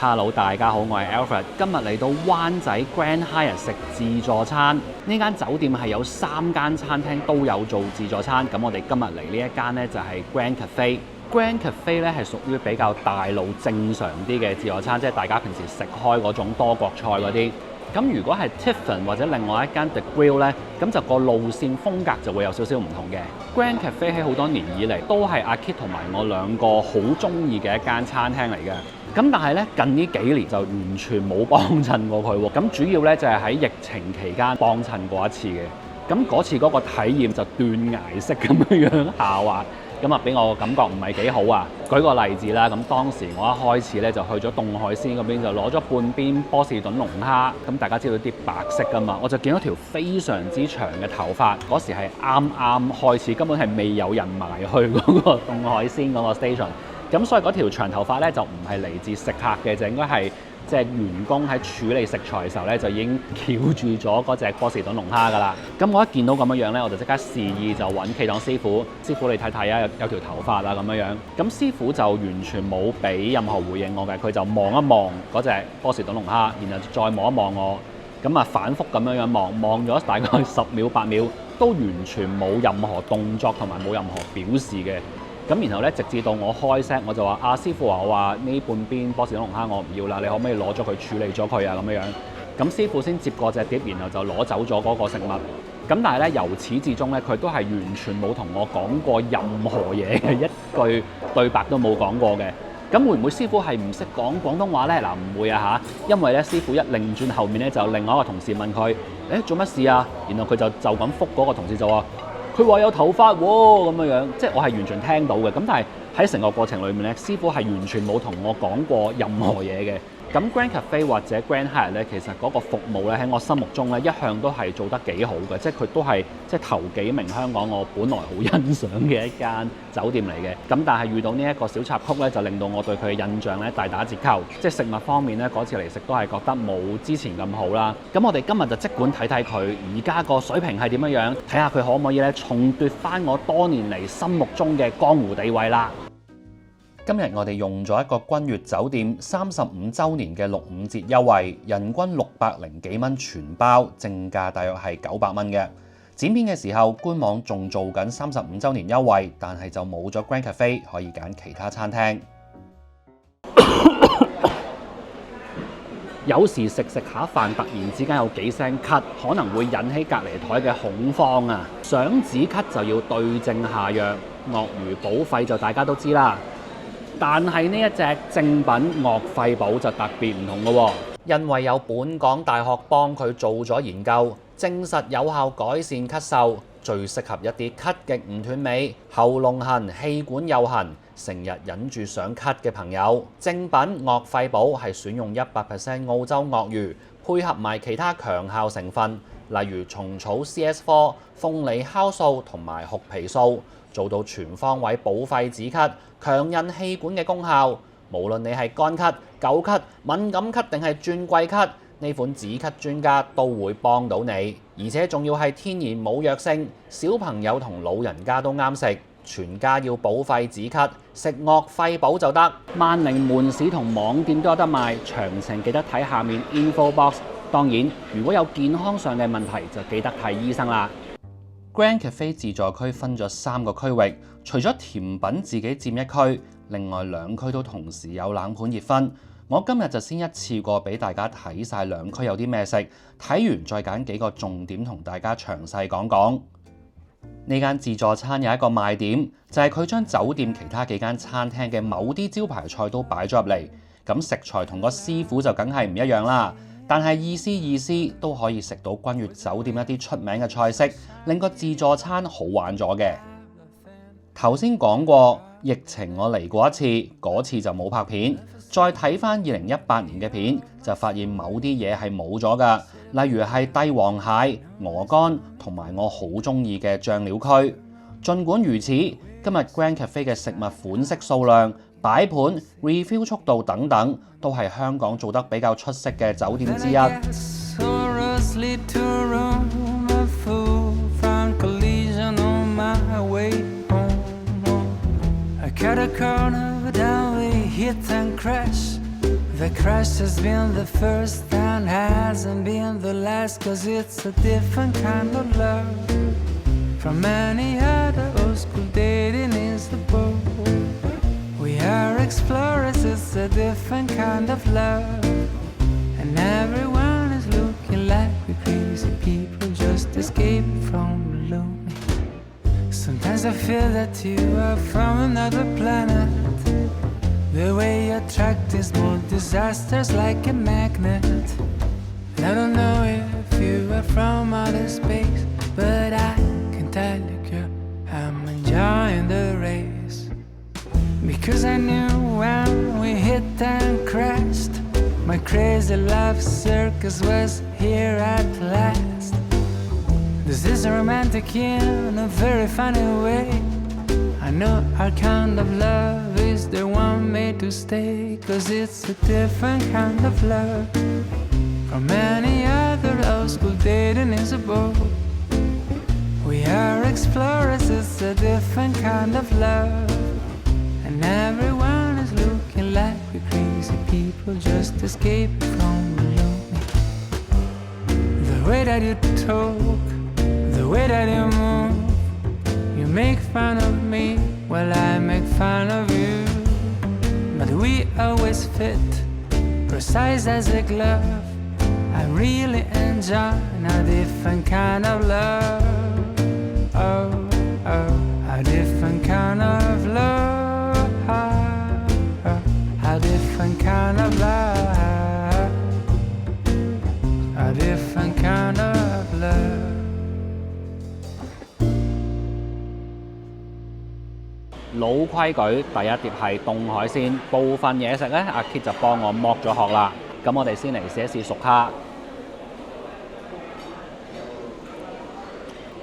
Hello， 大家好，我係 Alfred， 今日嚟到灣仔 Grand Hyatt 食自助餐。呢間酒店係有3間餐廳都有做自助餐，咁我哋今日嚟呢一間呢，就係 Grand Cafe。Grand Cafe 咧係屬於比較大路正常啲嘅自助餐，即係大家平時食開嗰種多國菜嗰啲。咁如果係 Tiffin 或者另外一間 The Grill 咧，咁就個路線風格就會有少少唔同嘅。Grand Cafe 喺好多年以嚟都係阿 Kit 同埋我兩個好中意嘅一間餐廳嚟嘅。咁但係咧近呢幾年就完全冇幫襯過佢喎。咁主要咧就係喺疫情期間幫襯過一次嘅。咁嗰次嗰個體驗就斷崖式咁樣下滑。咁啊，俾我感覺唔係幾好啊！舉個例子啦，咁當時我一開始咧就去咗凍海鮮嗰邊，就攞咗半邊波士頓龍蝦。咁大家知道啲白色噶嘛，我就見到條非常之長嘅頭髮。嗰時係啱啱開始，根本係未有人埋去嗰個凍海鮮嗰個 station。咁所以嗰條長頭髮咧就唔係嚟自食客嘅，就應該係即係員工喺處理食材嘅時候咧，就已經翹住咗嗰隻波士頓龍蝦㗎啦。咁我一見到咁樣咧，我就即刻示意就揾企檔師傅，師傅你睇睇啊，有條頭髮啊咁樣。咁師傅就完全冇俾任何回應我嘅，佢就望一望嗰隻波士頓龍蝦，然後再望一望我，咁啊反覆咁樣望咗大概10秒8秒，都完全冇任何動作同埋冇任何表示嘅。咁然後咧，直至到我開聲，我就話：師傅啊，我話呢半邊波士頓龍蝦我唔要啦，你可唔可以攞咗佢處理咗佢啊？咁樣。咁師傅先接過隻碟，然後就攞走咗嗰個食物。咁但係咧，由始至終咧，佢都係完全冇同我講過任何嘢嘅，一句對白都冇講過嘅。咁會唔會師傅係唔識講廣東話咧？嗱，唔會啊嚇，因為咧師傅一擰轉後面咧，就另外一個同事問佢：做乜事啊？然後佢就咁覆嗰個同事就話：佢話有頭髮喎，咁樣，即係我係完全聽到嘅。咁但係喺成個過程裏面咧，師傅係完全冇同我講過任何嘢嘅。咁 Grand Cafe 或者 Grand Hyatt 咧，其實嗰個服務咧喺我心目中咧一向都係做得幾好嘅，即係佢都係即係頭幾名香港我本來好欣賞嘅一間酒店嚟嘅。咁但係遇到呢一個小插曲咧，就令到我對佢嘅印象咧大打折扣。即係食物方面咧，嗰次嚟食都係覺得冇之前咁好啦。咁我哋今日就即管睇睇佢而家個水平係點樣，睇下佢可唔可以咧重奪翻我多年嚟心目中嘅江湖地位啦。今日我哋用咗一個君悅酒店35週年嘅65折優惠，人均600幾蚊全包，正價大約係900蚊嘅。剪片嘅時候，官網仲做緊35週年優惠，但係就冇咗 Grand Cafe， 可以揀其他餐廳。有時食下飯，突然之間有幾聲咳，可能會引起隔離台嘅恐慌啊！想止咳就要對症下藥，鱷魚補肺就大家都知啦。但係呢一隻正品岳肺寶就特別唔同咯，因為有本港大學幫佢做咗研究，證實有效改善咳嗽，最適合一啲咳極唔斷尾、喉嚨痕、氣管又痕、成日忍住想咳嘅朋友。正品岳肺寶係選用100% 澳洲鱷魚，配合埋其他強效成分，例如蟲草 CS4、鳳梨酵素同埋槲皮素，做到全方位補肺止咳、強韌氣管嘅功效。無論你係乾咳、久咳、敏感咳定係轉季咳，呢款止咳專家都會幫到你，而且仲要係天然冇藥性，小朋友同老人家都啱食。全家要補肺止咳，食岳肺寶就得。萬寧門市同網店都有得賣，詳情記得睇下面 info box。當然，如果有健康上嘅問題，就記得睇醫生啦。Grand Cafe 自助區分咗3個區域，除咗甜品自己佔一區，另外2區都同時有冷盤熱分。我今日就先一次過俾大家睇晒2區有啲咩食，睇完再揀幾個重點同大家詳細講講。呢間自助餐有一個賣點，就係佢將酒店其他幾間餐廳嘅某啲招牌菜都擺咗入嚟。咁食材同個師傅就梗係唔一樣啦，但係意思都可以食到君悅酒店一啲出名嘅菜式，令個自助餐好玩咗嘅。頭先講過，疫情我嚟過一次，嗰次就冇拍片。再睇翻2018年嘅片，就發現某啲嘢係冇咗㗎，例如係帝王蟹、鵝肝同埋我好中意嘅醬料區。儘管如此，今日 Grand Cafe 嘅食物款式數量、擺盤、refill 速度等等，都係香港做得比較出色嘅酒店之一。The crash has been the first and hasn't been the last, 'cause it's a different kind of love from any other old school dating is the boat. We are explorers, it's a different kind of love, and everyone is looking like we're crazy people just escaping from the lonely. Sometimes I feel that you are from another planet. The way you attract these more disasters like a magnet. And I don't know if you are from outer space, but I can tell you, girl, I'm enjoying the race. Because I knew when we hit and crashed, my crazy love circus was here at last. This is romantic in a very funny way. I know our kind of love is the one made to stay, 'cause it's a different kind of love from any other old school dating is a boat. We are explorers, it's a different kind of love, and everyone is looking like we're crazy people just escaping from the lonely. The way that you talk, the way that you move, you make fun of me, well I make fun of you. But we always fit, precise as a glove. I really enjoy a different kind of love. Oh, oh, a different kind of love. A different kind of love. A different kind of love. 老規矩，第一碟係凍海鮮，部分嘢食咧，阿 Kit 就幫我剝咗殼啦。咁我哋先嚟試一試熟蝦。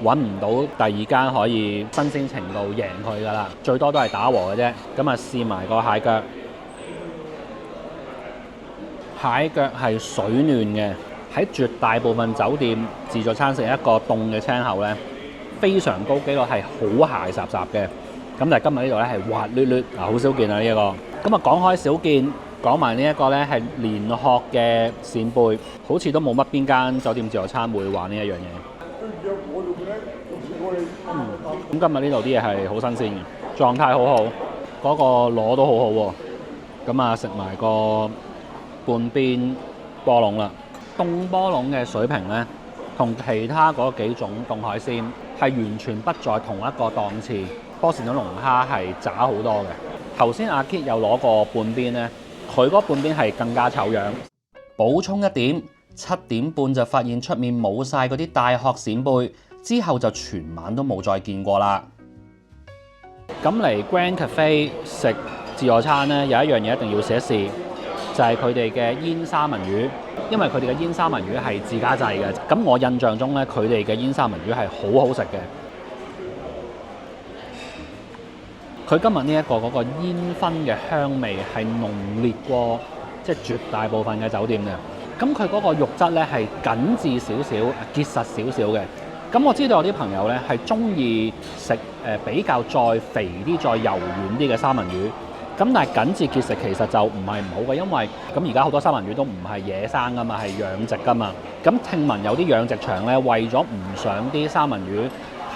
揾唔到第二間可以新鮮程度贏佢㗎啦，最多都係打和嘅啫。咁啊試埋個蟹腳，蟹腳係水嫩嘅，喺絕大部分酒店自助餐食一個凍嘅青口咧，非常高機率係好鞋雜雜嘅。咁但係今日呢度咧係滑捋捋，好少見啊呢一個。咁啊講開少見，講埋呢一個咧係連殼嘅扇貝，好似都冇乜邊間酒店自助餐會玩呢一樣嘢。咁今日呢度啲嘢係好新鮮嘅，狀態好好，嗰個螺都好好喎。咁啊食埋個半邊波龍啦，凍波龍嘅水平咧，同其他嗰幾種凍海鮮係完全不在同一個檔次。波士頓龍蝦係渣好多嘅。頭先阿 Kit 有攞過半邊咧，佢嗰半邊係更加醜樣。補充一點，7點半就發現出面冇晒嗰啲大殼扇貝，之後就全晚都冇再見過啦。咁嚟 Grand Cafe 食自助餐咧，有一樣嘢一定要試一試，就係佢哋嘅煙三文魚，因為佢哋嘅煙三文魚係自家製嘅。咁我印象中咧，佢哋嘅煙三文魚係好好食嘅。佢今日呢一個嗰個煙燻嘅香味係濃烈過即係絕大部分嘅酒店嘅。咁佢嗰個肉質咧係緊緻少少、結實少少嘅。咁我知道有啲朋友咧係中意食比較再肥啲、再柔軟啲嘅三文魚。咁但係緊緻結實其實就唔係唔好嘅，因為咁而家好多三文魚都唔係野生噶嘛，係養殖噶嘛。咁聽聞有啲養殖場咧，為咗唔想啲三文魚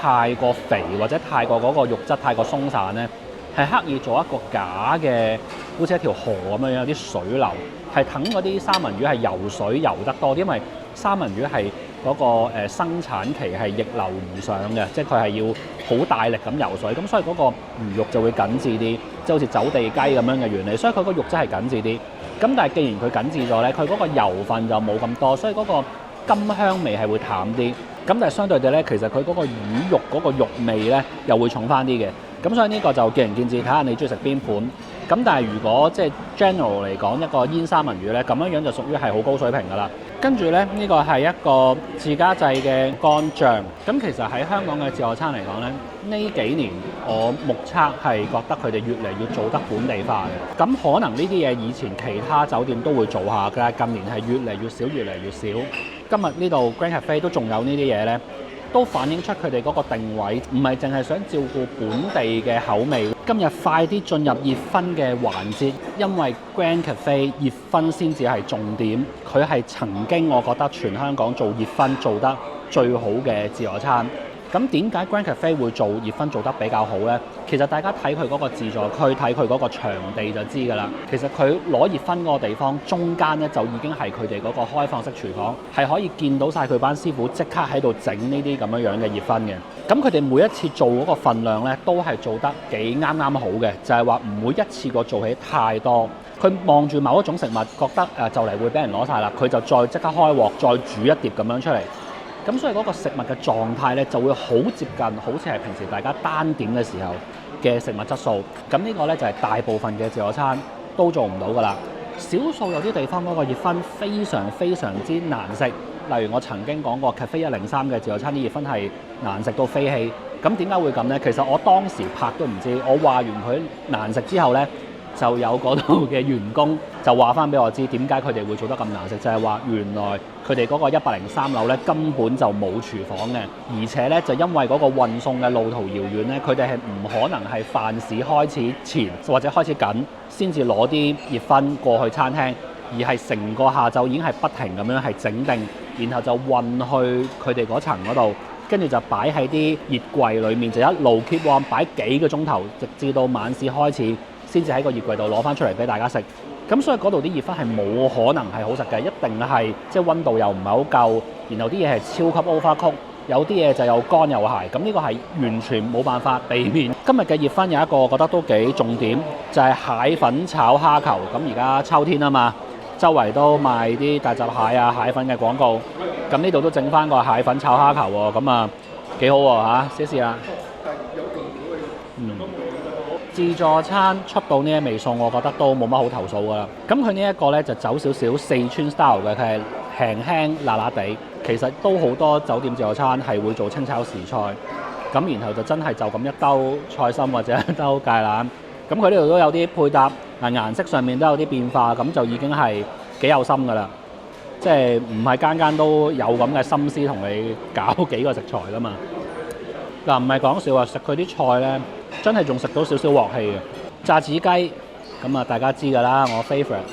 太過肥或者太過嗰個肉質太過鬆散咧，係刻意做一個假嘅，好似一條河咁樣有啲水流，係等嗰啲三文魚係游水游得多啲，因為三文魚係嗰個生產期係逆流而上嘅，即係佢係要好大力咁游水，咁所以嗰個魚肉就會緊緻啲，即係好似走地雞咁樣嘅原理，所以佢個肉質係緊緻啲。咁但係既然佢緊緻咗咧，佢嗰個油分就冇咁多，所以嗰個甘香味係會淡啲。咁但係相對地咧，其實佢嗰個魚肉嗰個肉味咧又會重翻啲嘅。咁所以呢個就見仁見智，睇下你中意食邊款。咁但係如果即係 general 嚟講，一個煙三文魚咧，咁樣樣就屬於係好高水平㗎啦。跟住咧，呢個係一個自家製嘅乾醬。咁其實喺香港嘅自助餐嚟講咧，呢幾年我目測係覺得佢哋越嚟越做得本地化嘅。咁可能呢啲嘢以前其他酒店都會做下㗎，近年係越嚟越少，越嚟越少。今日呢度 Grand Cafe 都仲有呢啲嘢咧。都反映出佢哋嗰個定位，唔係淨係想照顧本地嘅口味。今日快啲進入熱薰嘅環節，因為 Grand Cafe 熱薰先至係重點。佢係曾經我覺得全香港做熱薰做得最好嘅自助餐。咁點解 Grand Cafe 會做熱薰做得比較好呢？其實大家睇佢嗰個自助區，睇佢嗰個場地就知㗎啦。其實佢攞熱薰嗰個地方中間呢，就已經係佢哋嗰個開放式廚房，係可以見到晒佢班師傅即刻喺度整呢啲咁樣嘅熱薰嘅。咁佢哋每一次做嗰個份量呢，都係做得幾啱啱好嘅，就係話唔會一次過做起太多。佢望住某一種食物，覺得就嚟會俾人攞晒啦，佢就再即刻開鑊，再煮一碟咁樣出嚟。咁所以嗰個食物嘅狀態咧就會好接近，好似係平時大家單點嘅時候嘅食物質素。咁呢個咧就係大部分嘅自助餐都做唔到㗎啦。少數有啲地方嗰個熱薰非常非常之難食，例如我曾經講過 Cafe 103嘅自助餐啲熱薰係難食到飛起。咁點解會咁呢？其實我當時拍都唔知，我話完佢難食之後呢，就有嗰度嘅員工就話翻俾我知點解佢哋會做得咁難食，就係話原來佢哋嗰個103樓咧根本就冇廚房嘅，而且咧就因為嗰個運送嘅路途遙遠咧，佢哋係唔可能係飯市開始前或者開始緊先至攞啲熱薰過去餐廳，而係成個下晝已經係不停咁樣係整定，然後就運去佢哋嗰層嗰度，跟住就擺喺啲熱櫃裡面，就一路 keep warm 擺幾個鐘頭，直至到晚市開始，先至喺個熱櫃度攞翻出嚟俾大家食。咁所以嗰度啲熱薰係冇可能係好食嘅，一定係即係溫度又唔係好夠，然後啲嘢係超級 overcook，有啲嘢就又乾又鹹。咁呢個係完全冇辦法避免。今日嘅熱薰有一個我覺得都幾重點，就係蟹粉炒蝦球。咁而家秋天啊嘛，周圍都賣啲大閘蟹啊、蟹粉嘅廣告。咁呢度都整翻個蟹粉炒蝦球喎，咁啊幾好喎嚇，試試啦。自助餐出到呢一味餸，我覺得都冇乜好投訴㗎啦。咁佢呢一個呢，就走少少四川 style 嘅，佢係輕輕辣辣地。其實都好多酒店自助餐係會做清炒時菜，咁然後就真係就咁一兜菜心或者一兜芥蘭。咁佢呢度都有啲配搭，顏色上面都有啲變化，咁就已經係幾有心㗎啦。即係唔係間間都有咁嘅心思同你搞幾個食材㗎嘛？嗱，唔係講笑啊，食佢啲菜呢，真係仲食到少少鑊氣嘅。炸子雞咁啊，大家知㗎啦，我 favourite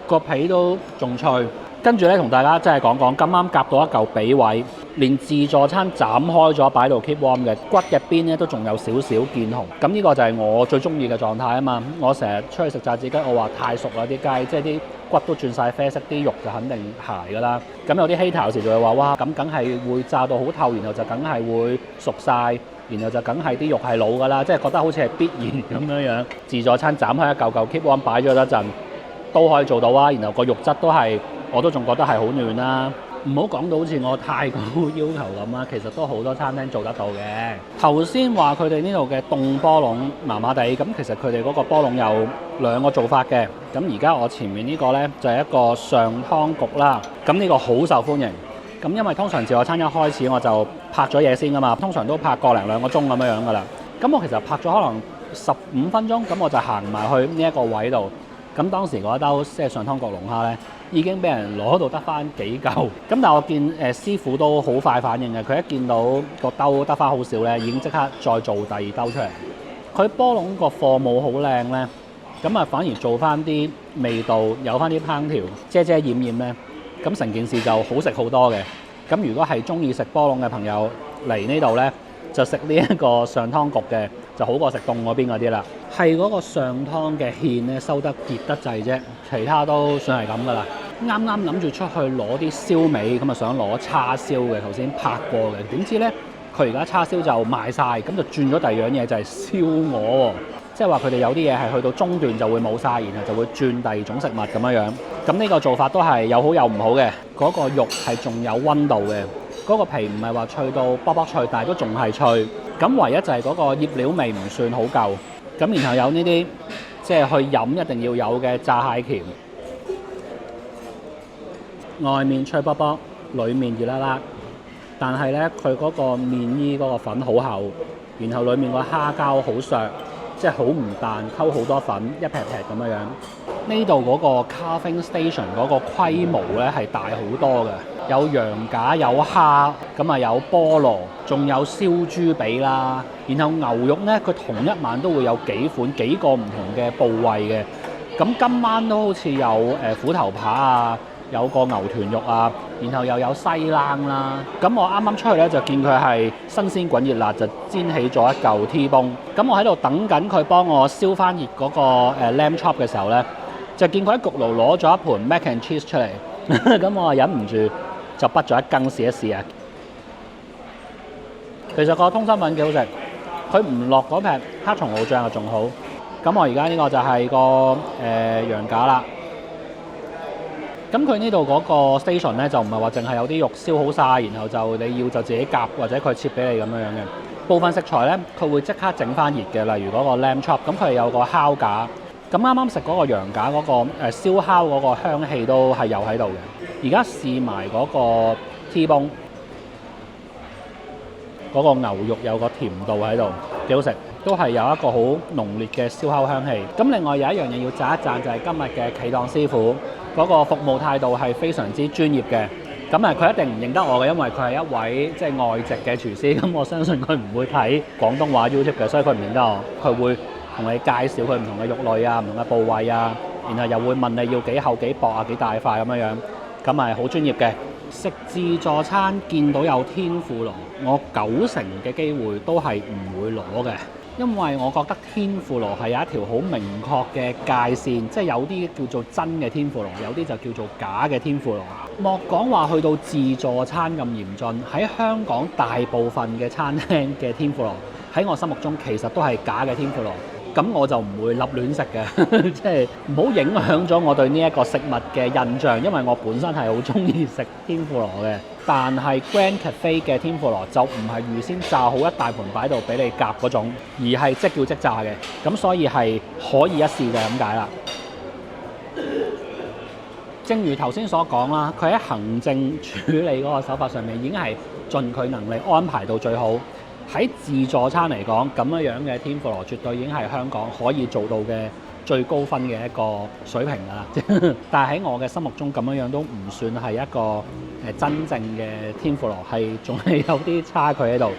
個皮都仲脆。跟住咧，同大家真係講講，咁啱夾到一嚿髀位，連自助餐斬開咗擺到 keep warm 嘅骨嘅邊咧，都仲有少少見紅。咁呢個就係我最中意嘅狀態啊嘛！我成日出去食炸子雞，我話太熟啦啲雞，即係啲骨都轉晒啡色，啲肉就肯定鞋㗎啦。咁有啲 hater 有時就會話：哇，咁梗係會炸到好透，然後就梗係會熟晒，然後就梗係啲肉係老㗎啦，即係覺得好似係必然咁樣樣。自助餐斬開一嚿嚿 keep warm 擺咗一陣，都可以做到啊！然後個肉質都係。我都仲覺得係好嫩啦，唔好講到好似我太高要求咁啦，其實都好多餐廳做得到嘅。頭先話佢哋呢度嘅凍波籠麻麻地，咁其實佢哋嗰個波籠有兩個做法嘅。咁而家我前面呢個呢，就係一個上湯焗啦，咁呢個好受歡迎。咁因為通常自助餐一開始我就拍咗嘢先㗎嘛，通常都拍個零兩個鐘咁樣樣㗎啦。咁我其實拍咗可能15分鐘，咁我就行埋去呢一個位度。咁當時嗰一兜即係上湯焗龍蝦呢，已經俾人攞到得翻幾嚿。咁但係我見師傅都好快反應嘅，佢一見到個兜得翻好少呢，已經即刻再做第二兜出嚟。佢波籠個貨務好靚呢，咁啊反而做翻啲味道，有翻啲烹調遮遮掩掩呢，咁成件事就好食好多嘅。咁如果係中意食波籠嘅朋友嚟呢度呢，就食呢一個上湯焗嘅，就好過食凍嗰邊嗰啲啦。係嗰個上湯嘅芡咧收得結得滯啫，其他都算係咁噶啦。啱啱諗住出去攞啲燒味，咁啊想攞叉燒嘅，頭先拍過嘅，點知呢？佢而家叉燒就賣晒，咁就轉咗第二樣嘢就係燒鵝喎。即係話佢哋有啲嘢係去到中段就會冇晒，然後就會轉第二種食物咁樣樣。咁呢個做法都係有好有唔好嘅。嗰個肉係仲有溫度嘅，嗰個皮唔係話脆到卜卜脆，但係都仲係脆。咁唯一就係嗰個醃料味唔算好夠。咁然後有呢啲即係去飲一定要有嘅炸蟹鉗，外面脆卜卜，裡面熱辣辣。但係呢，佢嗰個麵衣嗰個粉好厚，然後裡面個蝦膠好削，即係好唔彈，溝好多粉，一劈劈咁樣樣。呢度嗰個 carving station 嗰個規模咧係大好多嘅，有羊架，有蝦，咁啊有菠蘿，仲有燒豬髀啦。然後牛肉咧，佢同一晚都會有幾個唔同嘅部位嘅。咁今晚都好似有虎頭扒啊，有個牛臀肉啊，然後又有西冷啦。咁我啱啱出去咧就見佢係新鮮滾熱辣，就煎起咗一嚿 T-bone。咁我喺度等緊佢幫我燒翻熱嗰個lamb chop 嘅時候咧，就見佢喺焗爐攞咗一盤 mac and cheese 出嚟。咁我忍唔住就畢咗一羹試一試啊。其實個通心粉幾好食，佢唔落嗰劈黑松露醬就仲好。咁我而家呢個就係個羊架啦。咁佢呢度嗰個 station 咧就唔係話淨係有啲肉燒好晒，然後就你要就自己夾或者佢切俾你咁樣樣嘅。部分食材咧佢會即刻整翻熱嘅，例如嗰個 lamb chop，咁佢有個烤架。咁啱啱食嗰個羊架嗰個燒烤嗰個香氣都係有喺度嘅。而家試埋嗰個 T-bone，嗰個牛肉有個甜度喺度，幾好食。都係有一個好濃烈嘅燒烤香氣。咁另外有一樣嘢要讚一讚，就係今日嘅企檔師傅嗰個服務態度係非常之專業嘅。咁佢一定唔認得我嘅，因為佢係一位即係外籍嘅廚師。咁我相信佢唔會睇廣東話 YouTube 嘅，所以佢唔認得我。佢會同你介紹佢唔同嘅肉類啊、唔同嘅部位啊，然後又會問你要幾厚幾薄啊、幾大塊咁樣樣。咁係好專業嘅。食自助餐見到有天婦羅，我90%嘅機會都係唔會攞嘅。因為我覺得天婦羅係有一條好明確嘅界線，即係有啲叫做真嘅天婦羅，有啲就叫做假嘅天婦羅。莫講話去到自助餐咁嚴峻，喺香港大部分嘅餐廳嘅天婦羅喺我心目中其實都係假嘅天婦羅。咁我就唔會立亂食嘅，即係唔好影響咗我對呢一個食物嘅印象，因為我本身係好中意食天婦羅嘅。但係 Grand Cafe 嘅天婦羅就唔係預先炸好一大盤擺度俾你夾嗰種，而係即叫即炸嘅。咁所以係可以一試就係咁解啦。正如頭先所講啦，佢喺行政處理嗰個手法上面已經係盡佢能力安排到最好。喺自助餐嚟講，咁樣嘅天婦羅絕對已經係香港可以做到嘅最高分嘅一個水平啦。但係喺我嘅心目中，咁樣都唔算係一個真正嘅天婦羅，係仲係有啲差距喺度。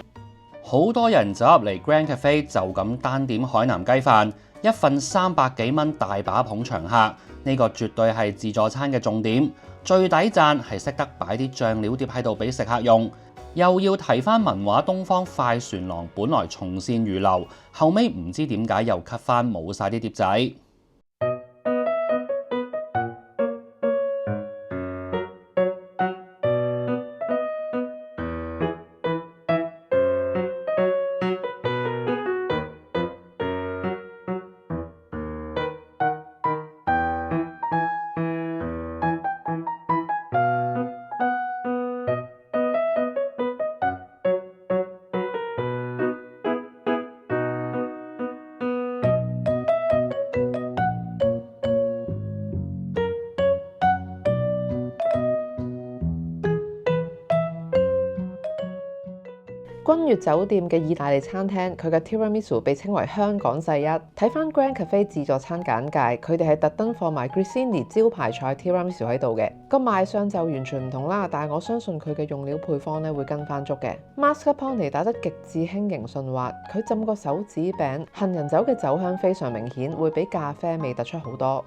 好多人走入嚟 Grand Cafe 就咁單點海南雞飯，一份300幾蚊，大把捧場客。呢個絕對係自助餐嘅重點。最抵讚係識得擺啲醬料碟喺度俾食客用。又要提翻文華東方快船郎，本來從善如流，後尾唔知點解又 cut 翻冇晒啲碟仔。君悅酒店嘅意大利餐廳，佢嘅 Tiramisu 被稱為香港世一。睇翻 Grand Cafe 自助餐簡介，佢哋係特登放埋 Grissini 招牌菜 Tiramisu 喺度嘅。個賣相就完全唔同啦，但係我相信佢嘅用料配方咧會跟翻足嘅。Mascarpone 打得極致輕盈順滑，佢浸個手指餅，杏仁酒嘅酒香非常明顯，會比咖啡味突出好多。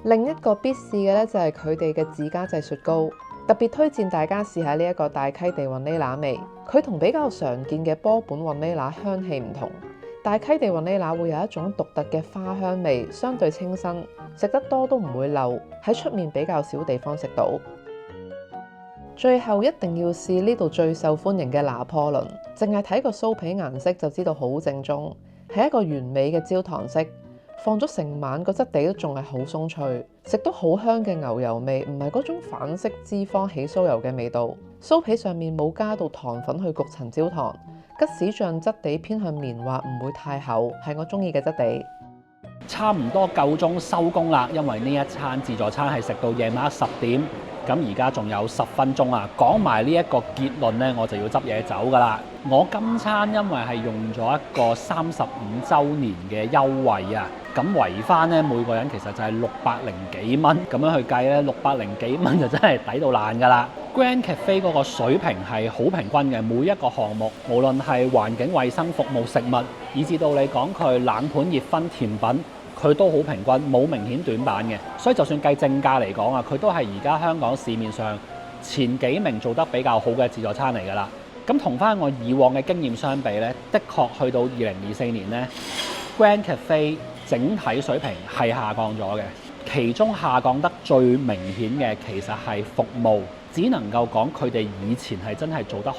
另一個必試嘅咧就係佢哋嘅自家製雪糕。特別推薦大家試下呢一個大溪地雲呢拿味，佢同比較常見嘅波本雲呢拿香氣唔同。大溪地雲呢拿會有一種獨特嘅花香味，相對清新，食得多都唔會漏，喺出面比較少地方食到。最後一定要試呢度最受歡迎嘅拿破崙，淨係睇個酥皮顏色就知道好正宗，係一個完美嘅焦糖色。放咗成晚，個質地都仲係好鬆脆，食到好香嘅牛油味，唔係嗰種反式脂肪起酥油嘅味道。酥皮上面冇加到糖粉去焗層焦糖，吉士醬質地偏向綿滑，唔會太厚，係我中意嘅質地。差唔多夠鐘收工啦，因為呢一餐自助餐係食到夜晚10點。咁而家仲有10分鐘啊，講埋呢一個結論呢，我就要執嘢走㗎啦。我今餐因為係用咗一個35週年嘅優惠啊，咁圍翻呢，每個人其實就係600零幾蚊，咁樣去計呢，600零幾蚊就真係抵到爛㗎啦。Grand Cafe 嗰個水平係好平均嘅，每一個項目，無論係環境衛生、服務、食物，以至到你講佢冷盤、熱分、甜品，佢都好平均，冇明顯短板嘅。所以就算計正價嚟講啊，佢都係而家香港市面上前幾名做得比較好嘅自助餐嚟㗎啦。咁同翻我以往嘅經驗相比呢，的確去到2024年呢，Grand Cafe 整體水平係下降咗嘅。其中下降得最明顯嘅其實係服務，只能夠講佢哋以前係真係做得好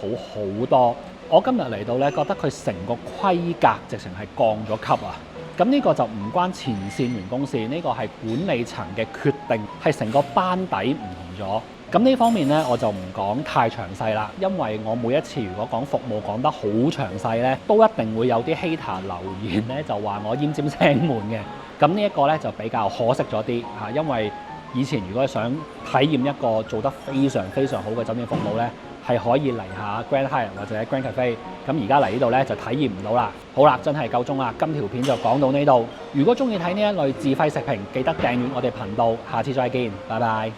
多。我今日嚟到呢，覺得佢成個規格直情係降咗級啊！咁呢個就唔關前線員工事，呢個係管理層嘅決定，係成個班底唔同咗。咁呢方面呢，我就唔講太詳細啦，因為我每一次如果講服務講得好詳細呢，都一定會有啲 hater 留言呢，就話我奄尖聲悶嘅。咁呢一個呢，就比較可惜咗啲嚇，因為以前如果想體驗一個做得非常好嘅酒店服務呢，係可以嚟下 Grand Hyatt 或者 Grand Cafe。咁而家嚟呢度呢，就體驗唔到啦。好啦，真係夠鐘啦，今條片就講到呢度。如果中意睇呢一類自費食評，記得訂閱我哋頻道。下次再見，拜拜。